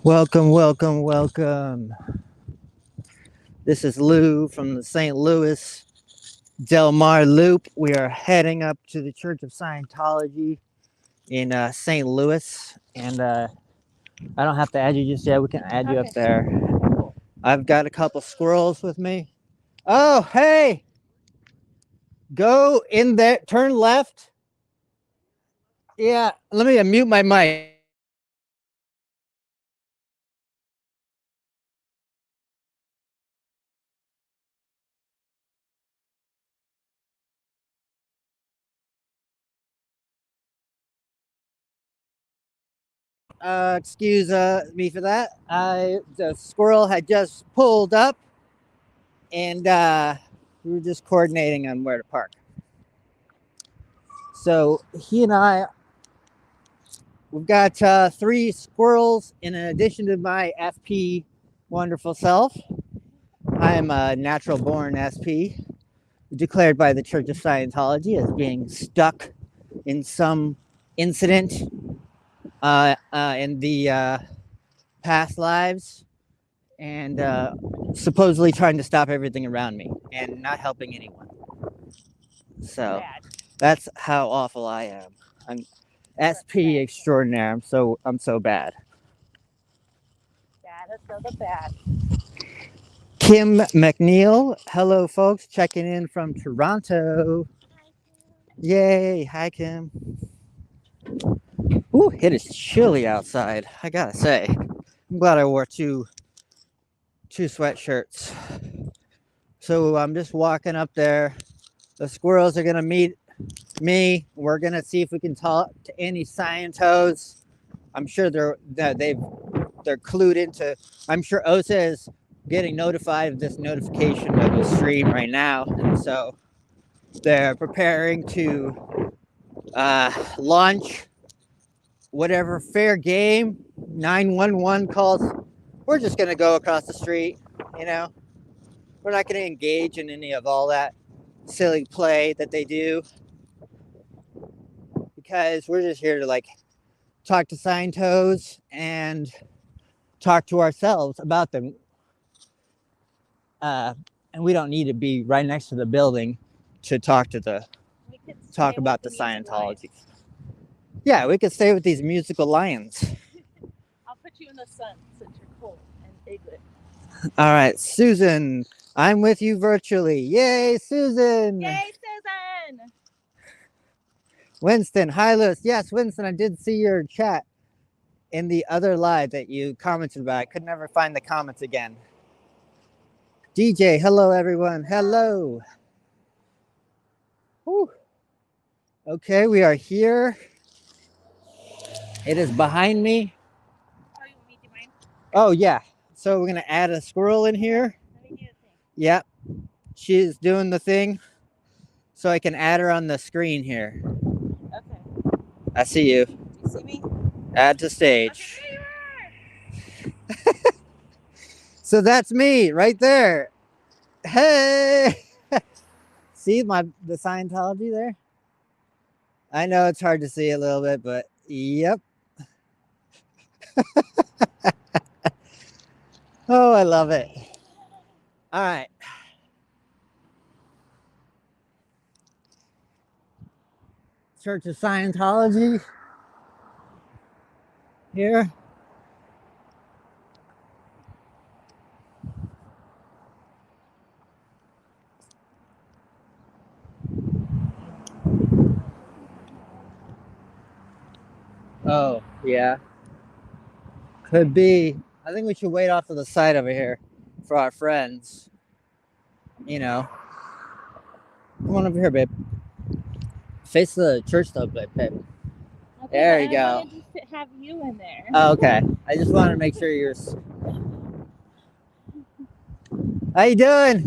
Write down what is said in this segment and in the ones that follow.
Welcome, welcome, welcome. This is Lou from the St. Louis Delmar Loop. We are heading up to the Church of Scientology in St. Louis. And I don't have to add you just yet. We can add you up there. I've got a couple squirrels with me. Oh, hey! Go in there. Turn left. Yeah, let me mute my mic. Excuse me for that. The squirrel had just pulled up, and we were just coordinating on where to park. So he and I, we've got three squirrels in addition to my FP wonderful self. I am a natural born SP, declared by the Church of Scientology as being stuck in some incident in the past lives, and supposedly trying to stop everything around me and not helping anyone. So that's how awful I am. I'm SP extraordinaire. I'm so bad. Bad is so the bad. Kim McNeil, hello folks, checking in from Toronto. Yay, hi Kim. Ooh, it is chilly outside. I gotta say, I'm glad I wore two sweatshirts. So I'm just walking up there. The squirrels are gonna meet me. We're gonna see if we can talk to any scientos. I'm sure they're clued into. I'm sure Osa is getting notified of this notification of the stream right now, and so they're preparing to launch whatever fair game 911 calls. We're just gonna go across the street. You know, we're not gonna engage in any of all that silly play that they do, because we're just here to like talk to scientos and talk to ourselves about them. And we don't need to be right next to the building to talk about the Scientology. Yeah, we could stay with these musical lions. I'll put you in the sun since you're cold and bigly. All right, Susan, I'm with you virtually. Yay, Susan! Yay, Susan! Winston, hi, Lewis. Yes, Winston, I did see your chat in the other live that you commented about. I could never find the comments again. DJ, hello, everyone. Hello. Whew. Okay, we are here. It is behind me. Oh, you want me to do mine? Oh, yeah. So we're going to add a squirrel in here. Let me do the thing. Yep. She's doing the thing. So I can add her on the screen here. Okay. I see you. Do you see me? Add to stage. Okay, there you are. So that's me right there. Hey! See the Scientology there? I know it's hard to see a little bit, but yep. Oh, I love it. All right. Church of Scientology here. Oh, yeah. Could be. I think we should wait off to the side over here for our friends. You know. Come on over here, babe. Face the church though, babe. Okay, There you go. I wanted to have you in there. Oh, okay. I just wanted to make sure you're. How you doing?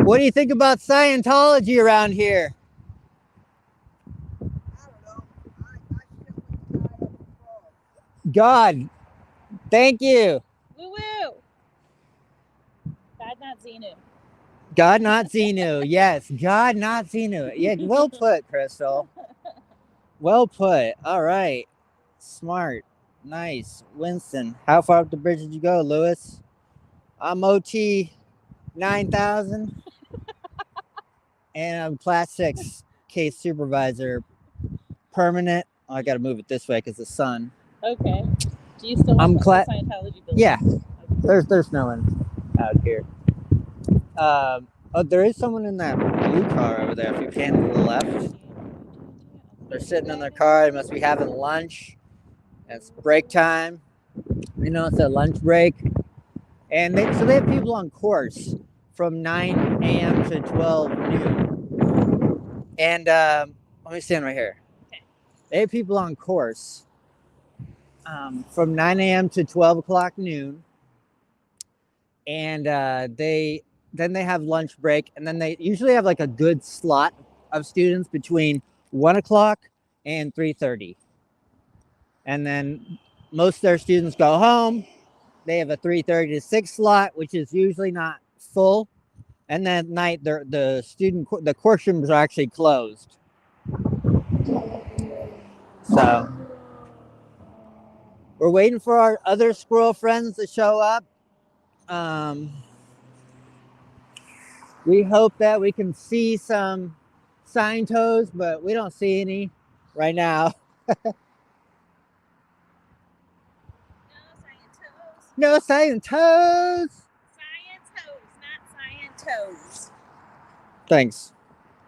What do you think about Scientology around here? God, thank you. Woo woo. God, not Xenu. God, not Xenu. Yes, God, not Xenu. Yeah, well put, Crystal. Well put. All right. Smart. Nice. Winston. How far up the bridge did you go, Lewis? I'm OT 9000. And I'm class 6 case supervisor. Permanent. Oh, I got to move it this way because the sun. Okay. Do you still want the Scientology building? Yeah. There's no one out here. Oh, there is someone in that blue car over there. If you pan to the left, they're sitting in their car. They must be having lunch. It's break time. You know, it's a lunch break, and they have people on course from 9 a.m. to 12 noon. And let me stand right here. Okay. They have people on course from 9 a.m. to 12 o'clock noon, and they have lunch break, and then they usually have like a good slot of students between 1 o'clock and 3:30, and then most of their students go home. They have a 3:30 to 6 slot, which is usually not full, and then at night the course rooms are actually closed. So we're waiting for our other squirrel friends to show up. We hope that we can see some sign toes, but we don't see any right now. No science toes. Science toes, not science toes. Thanks.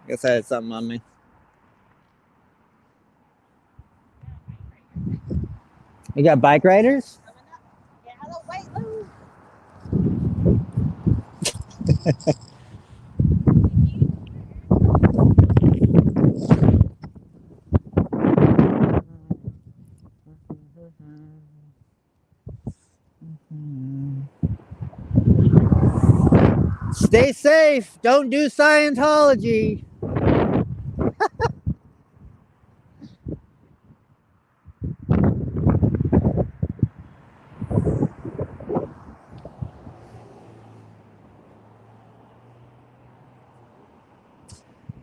I guess I had something on me. You got bike riders? Yeah, hello, wait, Lou. Stay safe. Don't do Scientology.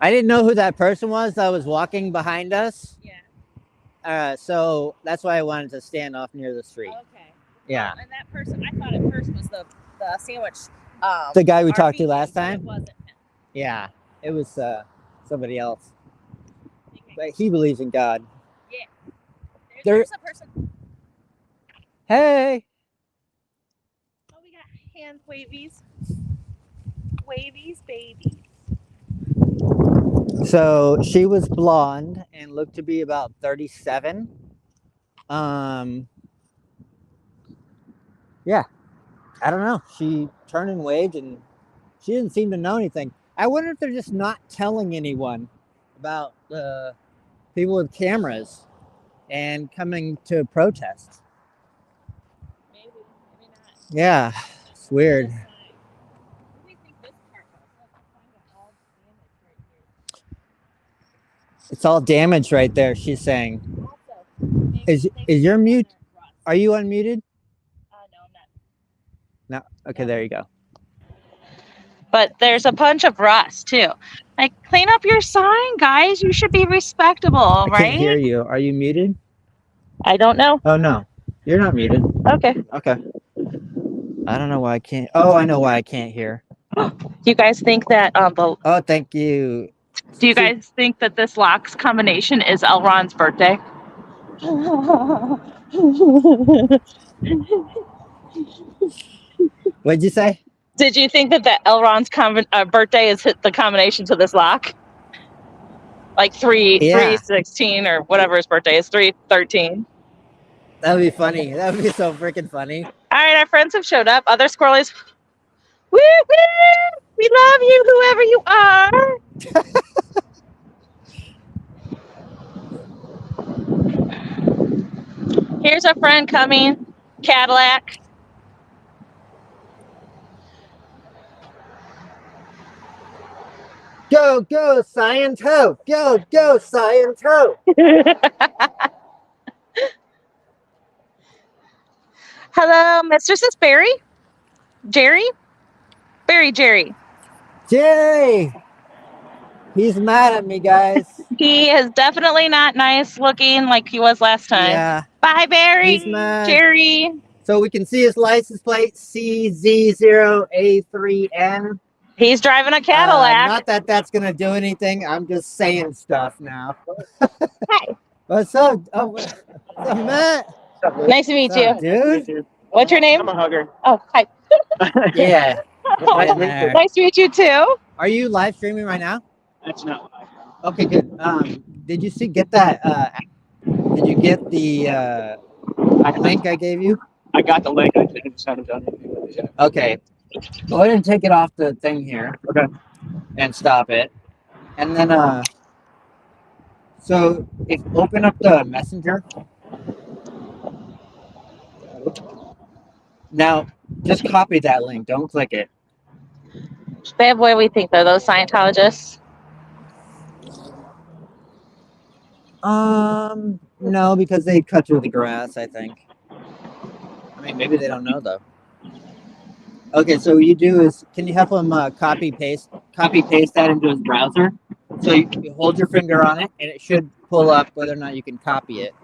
I didn't know who that person was that was walking behind us. Yeah. So that's why I wanted to stand off near the street. Okay. Yeah. And that person, I thought at first was the sandwich. The guy we RV talked to last but time? It wasn't him. Yeah. It was somebody else. Okay. But he believes in God. Yeah. There- There's a person. Hey. Oh, we got hand wavies. Wavies, babies. So she was blonde and looked to be about 37. Yeah. I don't know. She turned and waved and she didn't seem to know anything. I wonder if they're just not telling anyone about the people with cameras and coming to protest. Maybe not. Yeah. It's weird. What do we think this part was? Look, I find it all damaged right here. It's all damaged right there, she's saying. Also, maybe Is your mute? rust. Are you unmuted? No, I'm not. No. Okay, there you go. But there's a bunch of rust too. Like, clean up your sign, guys. You should be respectable, I right? can't hear you. Are you muted? I don't know. Oh, no. You're not muted. Okay. Okay. I don't know why I can't. Oh, I know why I can't hear. Do you guys think that Oh, thank you. Do you guys think that this locks combination is L. Ron's birthday? What'd you say? Did you think that the L. Ron's birthday is the combination to this lock? Like 3/16 or whatever his birthday is, 3/13. That would be funny. That would be so freaking funny. All right, our friends have showed up. Other squirrelies. Woo woo! We love you, whoever you are. Here's a friend coming. Cadillac. Go, go, Sciento! Go, go, Sciento! Hello, Mr. Sis Barry? Jerry? Jerry. Jerry! He's mad at me, guys. He is definitely not nice looking like he was last time. Yeah, Bye, Barry. He's mad. Jerry. So we can see his license plate CZ0A3N. He's driving a Cadillac. Not that that's gonna do anything. I'm just saying stuff now. Hi. What's up? Oh, what's up, Matt? Nice to meet What's up, you. dude. What's your name? I'm a hugger. Oh, hi. Yeah. Nice to meet you. Nice to meet you too. Are you live streaming right now? That's not live. Okay, good. Did you get that? Did you get the link I gave you? I got the link. I just haven't done anything with it yet. Okay. Go ahead and take it off the thing here. Okay. And stop it. And then so if open up the messenger. Now just copy that link. Don't click it. Bad boy, we think they're those Scientologists. No, because they cut through the grass, I think. I mean, maybe they don't know though. Okay, so what you do is, can you help him copy paste that into his browser? So you hold your finger on it, and it should pull up whether or not you can copy it.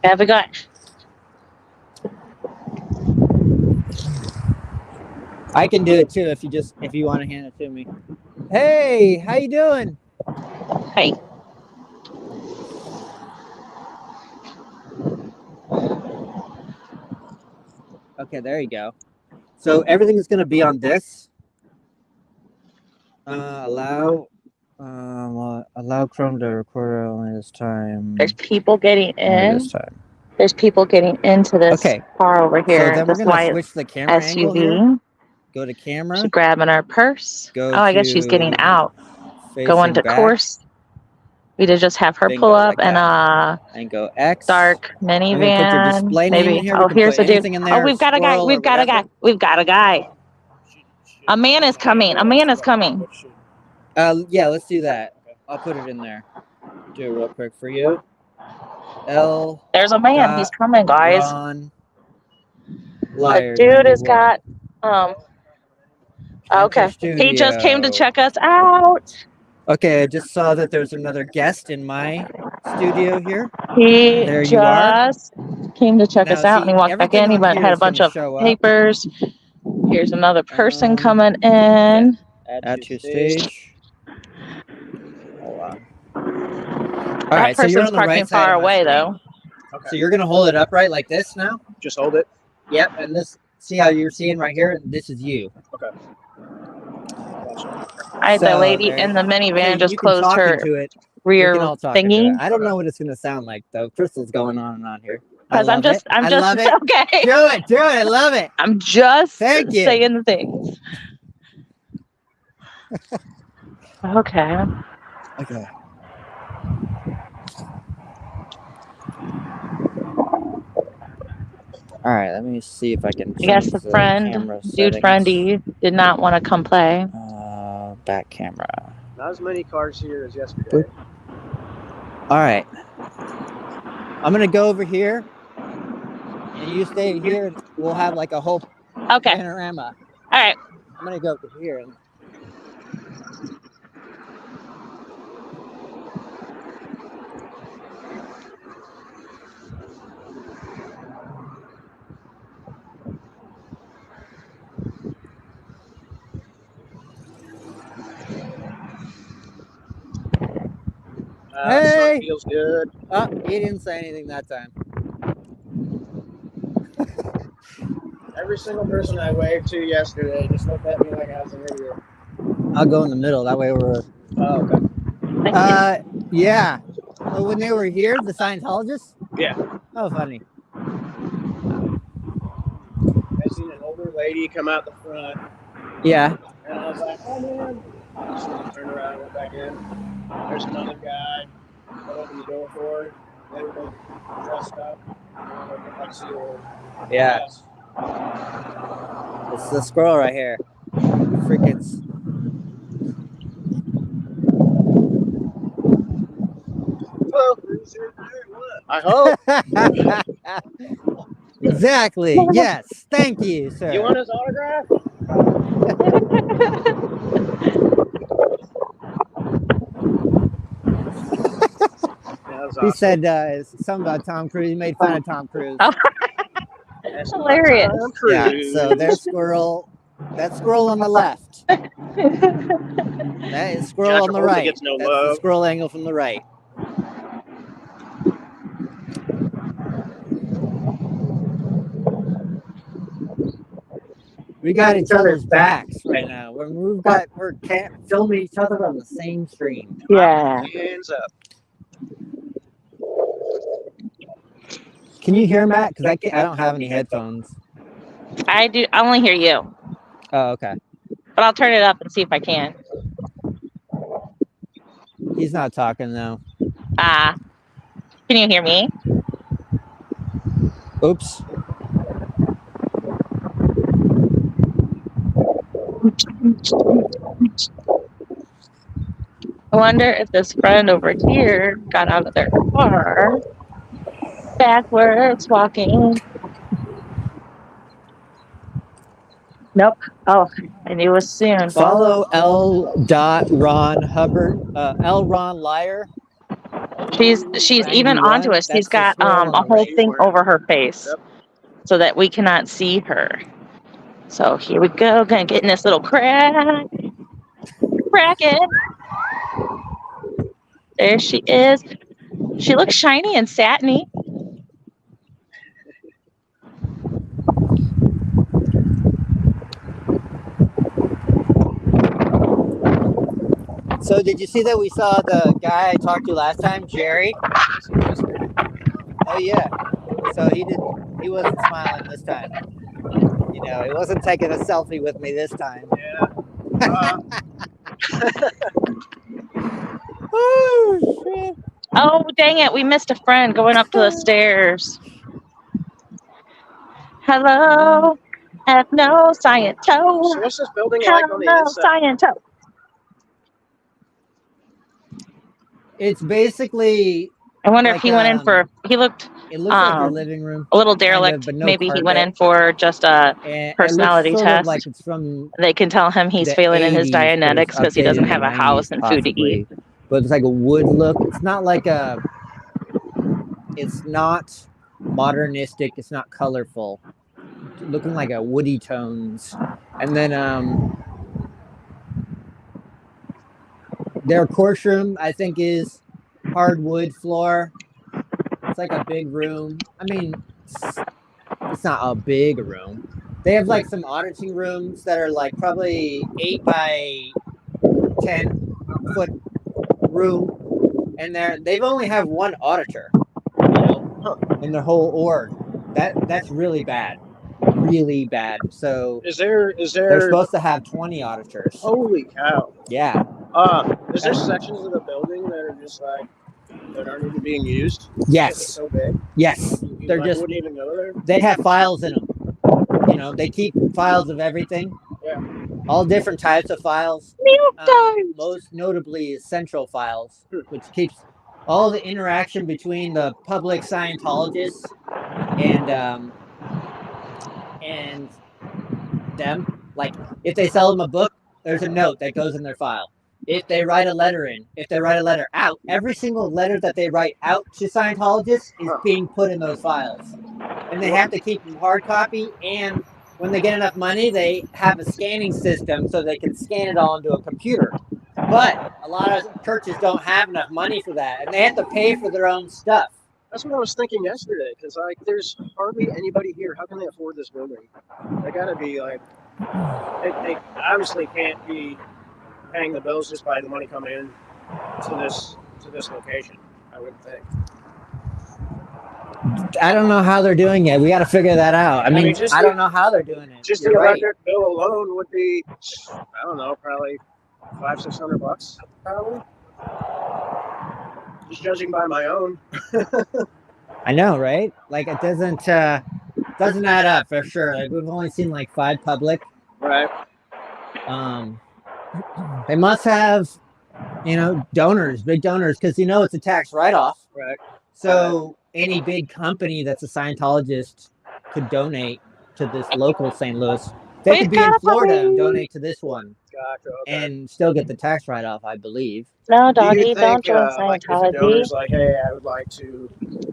Have we got? I can do it too if you want to hand it to me. Hey, how you doing? Hey. Okay, there you go. So everything is going to be on this. Allow Chrome to record only this time. There's people getting in. This time. There's people getting into this car over here. So then we're going to switch the camera angle here. Go to camera. She's grabbing her purse. I guess she's getting out. Going to course. We did just have her pull up like and go X. Dark minivan. Maybe. Here. Here's a dude. Oh, we've got a guy. We've got a guy. We've got a guy. A man is coming. A man is coming. Yeah, let's do that. I'll put it in there. Do it real quick for you. L. There's a man. He's coming, guys. The dude has got. Okay. He just came to check us out. Okay, I just saw that there's another guest in my studio here. He just came to check us out, and he walked back in. He had a bunch of papers. Here's another person coming in. Add to stage. Hold on. All that right, so you're on the parking right side far away, though. Okay. So you're gonna hold it upright like this now. Just hold it. Yep, and this. See how you're seeing right here? This is you. Okay. All right, the lady in the minivan just closed her rear thingy. I don't know what it's gonna sound like though. Crystal's going on and on here. Because I'm just okay. Do it. I love it. I'm just saying the things. Okay. Okay. All right, let me see if I can. I guess the dude friendy did not want to come play. Back camera. Not as many cars here as yesterday. All right. I'm going to go over here. And you stay here. And we'll have like a whole panorama. All right. I'm going to go over here. Hey! Feels good. Oh, he didn't say anything that time. Every single person I waved to yesterday just looked at me like I was an idiot. I'll go in the middle. That way we're... Oh, okay. Yeah. So when they were here, the Scientologists? Yeah. Oh, funny. I seen an older lady come out the front. Yeah. And I was like, oh, man. I just turned around and went back in. There's another guy. I opened the door for her. They were both dressed up. Like SEAL. Yeah. Yes. It's the squirrel right here. Freaking. Well, I hope. Exactly. Yes. Thank you, sir. You want his autograph? That's He awesome. said something about Tom Cruise. He made fun of Tom Cruise. Oh. That's Hilarious. Tom Yeah. Cruise. So there's squirrel. That squirrel on the left. That is squirrel John on the Travolta right. gets no That's the love. squirrel angle from the right. We got each other's backs right now. We're filming each other on the same stream. Yeah. Hands up. Can you hear Matt? Because I don't have any headphones. I do. I only hear you, Oh, okay. but I'll turn it up and see if I can. He's not talking though. Can you hear me? Oops. I wonder if this friend over here got out of their car backwards walking. Nope. Oh, I knew it was soon. Follow L. Ron Hubbard. L. Ron Liar. She's even 91, onto us. She's that's the got squirrel on a the whole right. thing over her face, Yep. so that we cannot see her. So here we go. Gonna get in this little crack. Cracking. There she is. She looks shiny and satiny. So did you see that we saw the guy I talked to last time, Jerry? Oh yeah. So he wasn't smiling this time. You know, he wasn't taking a selfie with me this time. Yeah. Oh shit. Oh, dang it. We missed a friend going up to the stairs. Hello. No Scientology. So what's this building like on the Hello, inside? Scientology. It's basically I wonder if like, he went in for. He looked it looks like the living room. a little kind of, derelict. but no Maybe he went carpet. in for just a And personality it looks sort test. of like it's from They can tell him he's the failing in his 80s, but it's Dianetics because he doesn't updated have in a the house 90s and food to eat. possibly. But it's like a wood look. It's not like it's not modernistic. It's not colorful. It's looking like a woody tones. And then their courtroom, I think, is hardwood floor. It's like a big room. I mean, it's not a big room. They have like some auditing rooms that are like probably 8 by 10 foot room, and they've only have one auditor, you know, in the whole org. That's really bad, So Is there they're supposed to have 20 auditors. Holy cow. Yeah. Is there sections of the building that are just like that aren't even being used? Yes. It's so big. Yes. You They're like, just wouldn't even go there. they have files in them. You know, they keep files of everything. Yeah. All different types of files. Milk Most notably central files, which keeps all the interaction between the public Scientologists and them. Like if they sell them a book, there's a note that goes in their file. If they write a letter out, every single letter that they write out to Scientologists is being put in those files. And they have to keep them hard copy, and when they get enough money, they have a scanning system so they can scan it all into a computer. But a lot of churches don't have enough money for that, and they have to pay for their own stuff. That's what I was thinking yesterday, because like there's hardly anybody here. How can they afford this building? They gotta be like, they obviously can't be paying the bills just by the money coming in to this location. I would think. I don't know how they're doing it. We got to figure that out. I mean, I don't know how they're doing it. Just You're the right. electric bill alone would be, I don't know, probably $500-600, probably. Just judging by my own. I know, right? Like it doesn't add up for sure. Like we've only seen like 5 public. Right. They must have, donors, big donors, because it's a tax write-off. Right. So any big company that's a Scientologist could donate to this local St. Louis They could be in got a Florida and puppy. donate to this one Gotcha. Okay. and still get the tax write-off, I believe. No, Do you doggy, don't think, join like, if a Scientology. donor's like, hey, I would like to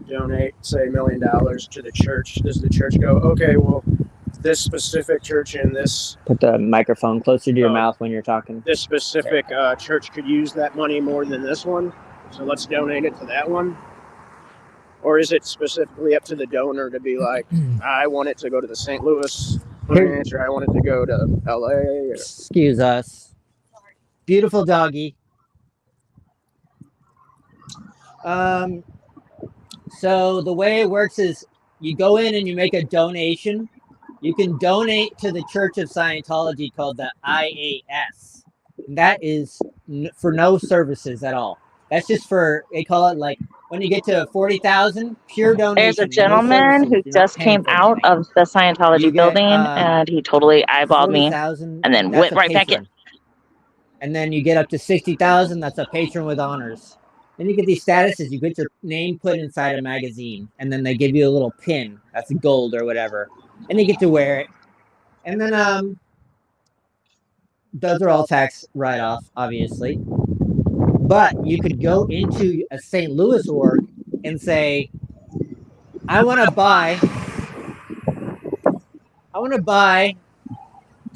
donate, say, $1 million to the church, does the church go, okay, well, this specific church in this Put the microphone closer to your mouth when you're talking. this specific church could use that money more than this one, so let's donate it to that one? Or is it specifically up to the donor to be like, I want it to go to the St. Louis branch, or I want it to go to LA? Or... Excuse us. Beautiful doggy. So the way it works is you go in and you make a donation. You can donate to the Church of Scientology called the IAS. And that is for no services at all. That's just for, they call it like when you get to 40,000, pure donation. There's a gentleman who just came out of the Scientology building, and he totally eyeballed me, 40,000, and then went right back in. And then you get up to 60,000. That's a patron with honors. Then you get these statuses. You get your name put inside a magazine, and then they give you a little pin. That's gold or whatever, and you get to wear it. And then those are all tax write-off, obviously. But you could go into a St. Louis org and say, I want to buy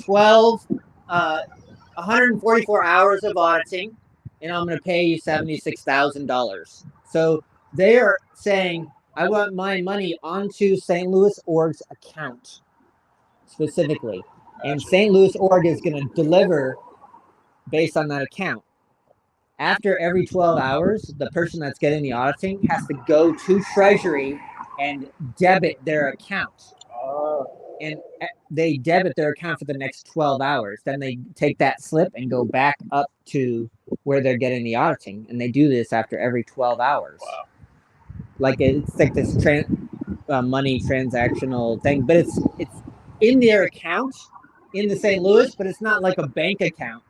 12, 144 hours of auditing, and I'm going to pay you $76,000. So they are saying, I want my money onto St. Louis org's account specifically. And St. Louis org is going to deliver based on that account. After every 12 hours, the person that's getting the auditing has to go to Treasury and debit their account. And they debit their account for the next 12 hours. Then they take that slip and go back up to where they're getting the auditing. And they do this after every 12 hours. Wow. Like it's like this money transactional thing. But it's in their account in the St. Louis, but it's not like a bank account.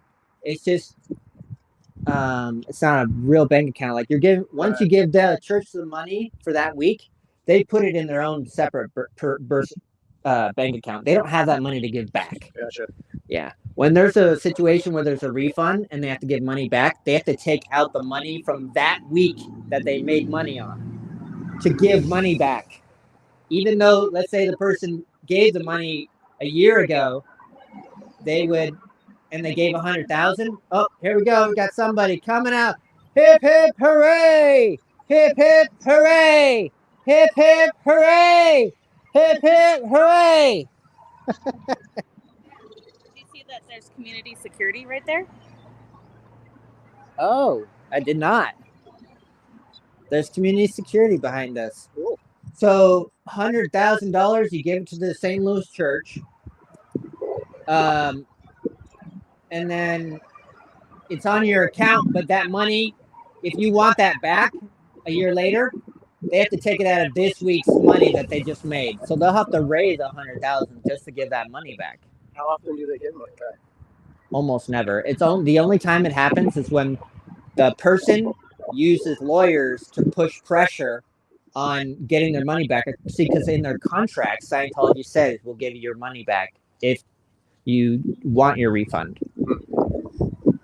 It's just... it's not a real bank account. Like you're giving, once you give the church the money for that week, they put it in their own separate bank account. They don't have that money to give back. Gotcha. Yeah. When there's a situation where there's a refund and they have to give money back, they have to take out the money from that week that they made money on to give money back. Even though, let's say the person gave the money a year ago, they would... and they gave 100,000. Oh, here we go. We got somebody coming out. Hip, hip, hooray! Hip, hip, hooray! Hip, hip, hooray! Hip, hip, hooray! Do you see that there's community security right there? Oh, I did not. There's community security behind us. Cool. So, $100,000, you give it to the St. Louis church. And then it's on your account, but that money, if you want that back a year later, they have to take it out of this week's money that they just made. So they'll have to raise 100,000 just to give that money back. How often do they give money back? Almost never. The only time it happens is when the person uses lawyers to push pressure on getting their money back. See, because in their contract, Scientology says we'll give you your money back if you want your refund.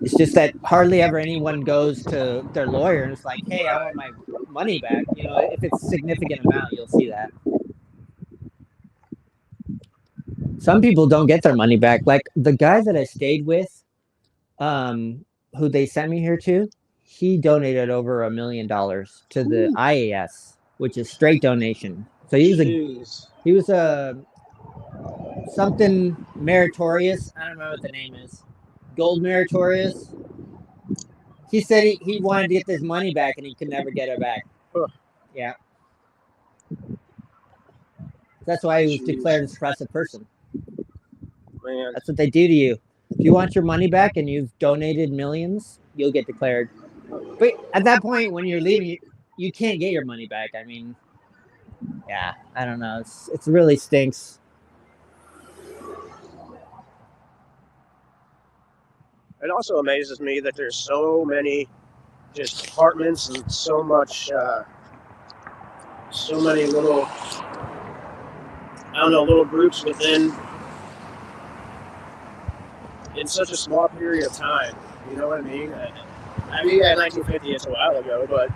It's just that hardly ever anyone goes to their lawyer and it's like, hey, I want my money back. You know, if it's a significant amount, you'll see that. Some people don't get their money back. Like the guy that I stayed with, who they sent me here to, he donated over $1 million to the IAS, which is straight donation. So he was a something meritorious. I don't remember what the name is. Gold meritorious. He said he wanted to get his money back and he could never get it back. Huh. Yeah. That's why he was declared a suppressive person. Man. That's what they do to you. If you want your money back and you've donated millions, you'll get declared. But at that point, when you're leaving, you can't get your money back. I mean, yeah, I don't know. It's really stinks. It also amazes me that there's so many just departments and so much, so many little, I don't know, little groups within in such a small period of time. You know what I mean? I mean, yeah, 1950, it's a while ago, but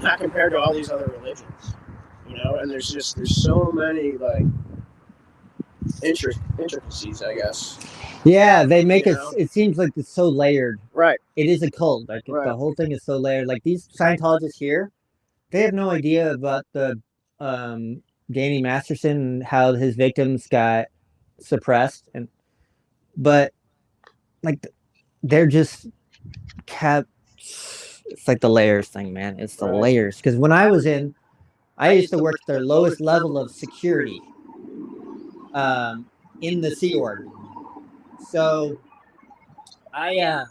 not compared to all these other religions. You know, and there's so many like intricacies, I guess. Yeah, they make You it. know? It seems like it's so layered. Right. It is a cult. Like Right. the whole thing is so layered. Like these Scientologists here, they have no idea about the Danny Masterson and how his victims got suppressed, but like they're just kept. It's like the layers thing, man. It's the layers. Because when I was in, I used to work at their lowest level of security in the Sea Org. So I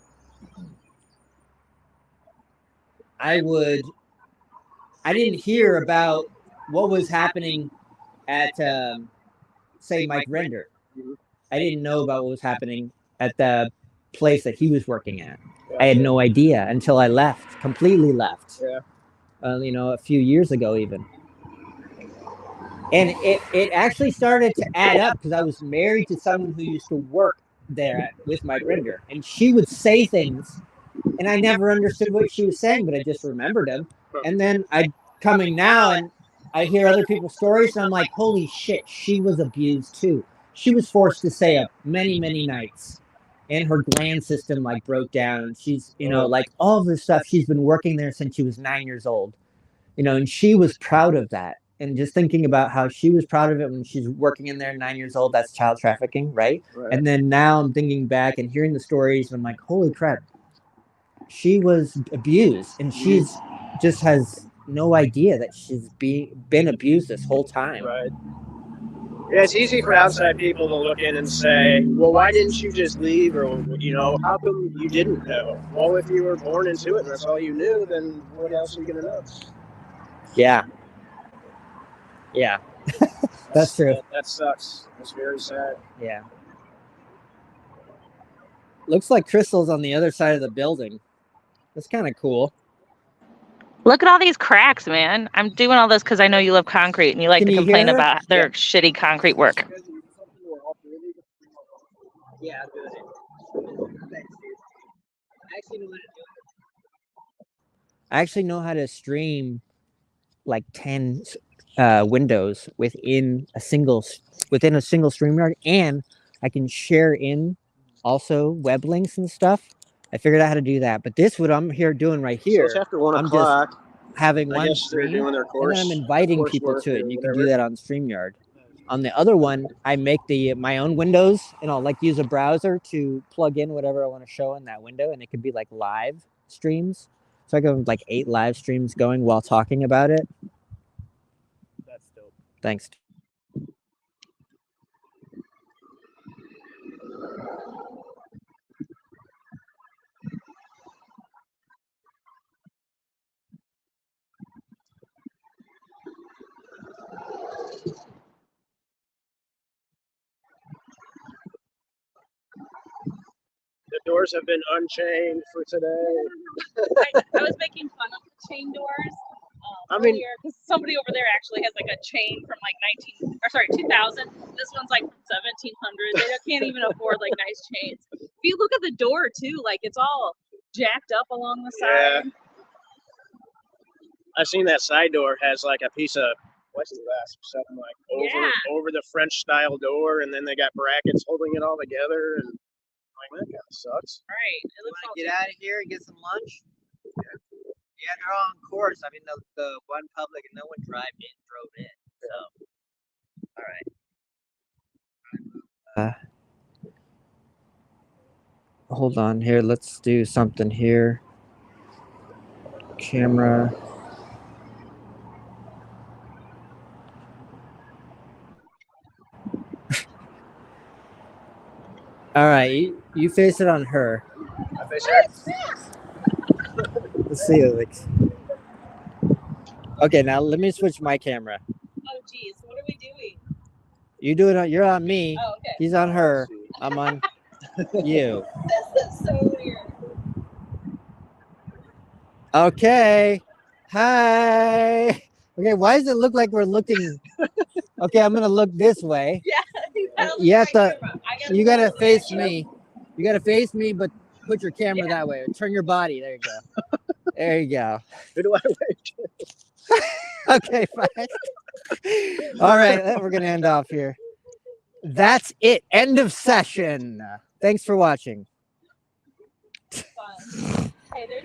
didn't hear about what was happening at say Mike Render. I didn't know about what was happening at the place that he was working at. I had no idea until I left, completely left. Yeah. You know, a few years ago even. And it actually started to add up because I was married to someone who used to work there with Mike Render. And she would say things, and I never understood what she was saying, but I just remembered them. And then coming now, and I hear other people's stories, and I'm like, holy shit, she was abused too. She was forced to stay up many, many nights. And her gland system like broke down. And she's, you know, like all of this stuff. She's been working there since she was 9 years old. You know, and she was proud of that. And just thinking about how she was proud of it when she's working in there 9 years old, that's child trafficking, right? And then now I'm thinking back and hearing the stories, and I'm like, holy crap, she was abused, and she's just has no idea that she's been abused this whole time. Right. Yeah, it's easy for outside people to look in and say, well, why didn't you just leave? Or, you know, how come you didn't know? Well, if you were born into it and that's all you knew, then what else are you going to know? Yeah. Yeah. That's true. That sucks. That's very sad. Yeah. Looks like crystals on the other side of the building. That's kind of cool. Look at all these cracks, man. I'm doing all this because I know you love concrete and you like to complain about their shitty concrete work. Yeah, I actually know how to stream like 10 windows within a single StreamYard, and I can share in also web links and stuff. I figured out how to do that, but this what I'm here doing right here. So it's after 1 I'm o'clock. just having one stream, and then I'm inviting people to it, and you can do that on StreamYard. On the other one, I make my own windows, and I'll like use a browser to plug in whatever I want to show in that window, and it could be like live streams. So I can have like 8 live streams going while talking about it. That's dope. Thanks. The doors have been unchained for today. I was making fun of the chain doors. I mean, because somebody over there actually has like a chain from like 2000. This one's like from 1700. They can't even afford like nice chains. If you look at the door too, like it's all jacked up along the side. Yeah. I've seen that side door has like a piece of plexiglass or something like over the French style door, and then they got brackets holding it all together, and like that kind of sucks. Right. It looks Get out of here and get some lunch. Yeah, they're all on course. I mean, the one public and no one drove in. So, all right. Hold on here. Let's do something here. Camera. All right, you face it on her. I face her. Let's see, Alex. Okay, now let me switch my camera. Oh, geez. What are we doing? You do it on. You're on me. Oh, okay. He's on her. I'm on you. This is so weird. Okay. Hi. Okay, why does it look like we're looking? Okay, I'm gonna look this way. Yeah. You have to. You gotta face me. You got to face me, but put your camera that way. Turn your body. There you go. There you go. Who do I wave to? Okay, fine. All right, we're going to end off here. That's it. End of session. Thanks for watching. Fun. Hey, there's